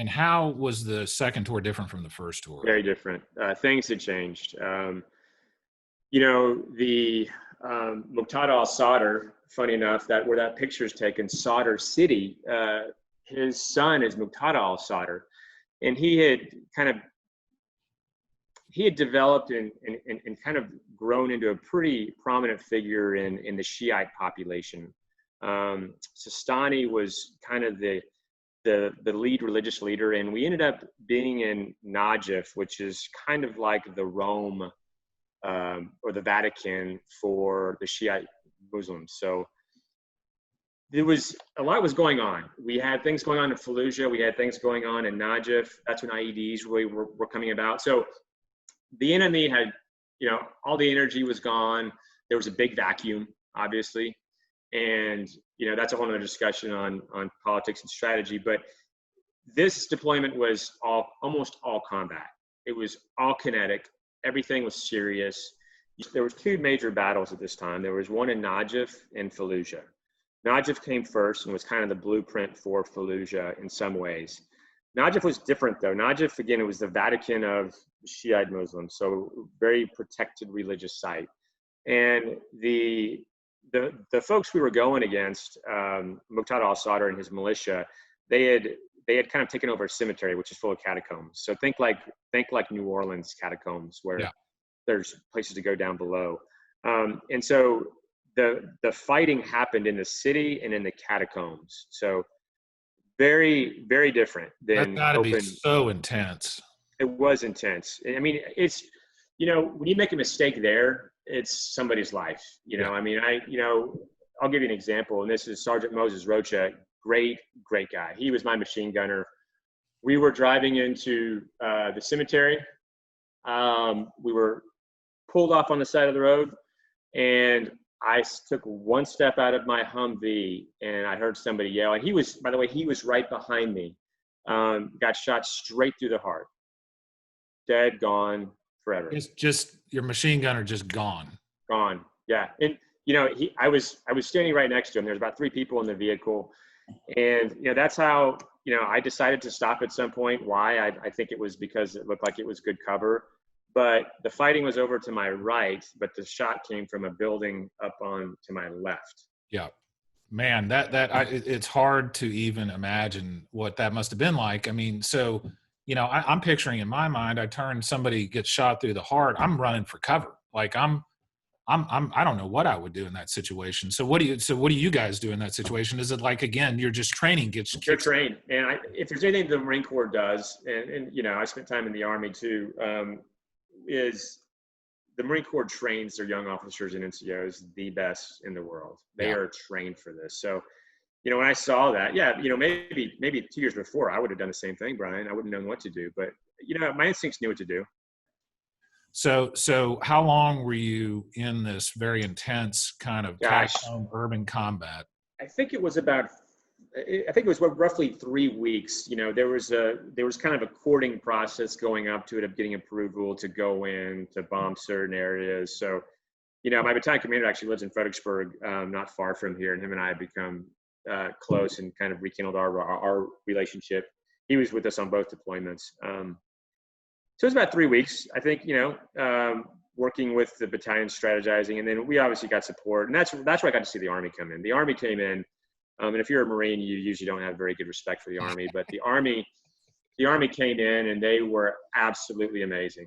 And how was the second tour different from the first tour? Very different. Things had changed. You know, the Muqtada al-Sadr, funny enough, that where that picture is taken, Sadr City, his son is Muqtada al-Sadr. And he had developed and kind of grown into a pretty prominent figure in the Shiite population. Sistani was kind of the lead religious leader, and we ended up being in Najaf, which is kind of like the Rome or the Vatican for the Shiite Muslims. So there was a lot was going on. We had things going on in Fallujah. We had things going on in Najaf. That's when IEDs really were coming about. So the enemy had, you know, all the energy was gone. There was a big vacuum, obviously. And, you know, that's a whole other discussion on politics and strategy. But this deployment was almost all combat. It was all kinetic. Everything was serious. There was two major battles at this time. There was one in Najaf and Fallujah. Najaf came first and was kind of the blueprint for Fallujah in some ways. Najaf was different, though. Najaf, again, it was the Vatican of Shiite Muslims, so very protected religious site. And the folks we were going against, Muqtada al-Sadr and his militia, they had kind of taken over a cemetery, which is full of catacombs. So think like New Orleans catacombs, where there's places to go down below. And so the fighting happened in the city and in the catacombs. So very, very different than That gotta be so intense. It was intense. I mean, it's, you know, when you make a mistake there, it's somebody's life. You know, I mean, I'll give you an example, and this is Sergeant Moses Rocha, great guy. He was my machine gunner. We were driving into the cemetery. We were pulled off on the side of the road, and I took one step out of my Humvee, and I heard somebody yell. And he was, by the way, he was right behind me. Got shot straight through the heart. Dead, gone, forever. It's just your machine gunner just gone. Gone. Yeah. And you know, I was standing right next to him. There's about 3 people in the vehicle, and you know, that's how, you know, I decided to stop at some point. Why? I think it was because it looked like it was good cover. But the fighting was over to my right, but the shot came from a building up on to my left. Yeah, man, it's hard to even imagine what that must have been like. I mean, so, you know, I'm picturing in my mind, somebody gets shot through the heart. I'm running for cover. Like I don't know what I would do in that situation. So what do you guys do in that situation? Is it like, again, you're just training? You're trained. And if there's anything the Marine Corps does, and you know, I spent time in the Army too, is the Marine Corps trains their young officers and NCOs the best in the world. They are trained for this. So, you know, when I saw that, you know, maybe 2 years before, I would have done the same thing, Brian. I wouldn't have known what to do, but you know, my instincts knew what to do. So how long were you in this very intense kind of urban combat? I think it was roughly 3 weeks. You know, there was kind of a courting process going up to it, of getting approval to go in to bomb certain areas. So, you know, my battalion commander actually lives in Fredericksburg, not far from here, and him and I have become close and kind of rekindled our relationship. He was with us on both deployments. So it was about 3 weeks, I think, you know, working with the battalion, strategizing, and then we obviously got support, and that's where I got to see the Army come in. The Army came in. And if you're a Marine, you usually don't have very good respect for the Army, but the Army came in, and they were absolutely amazing.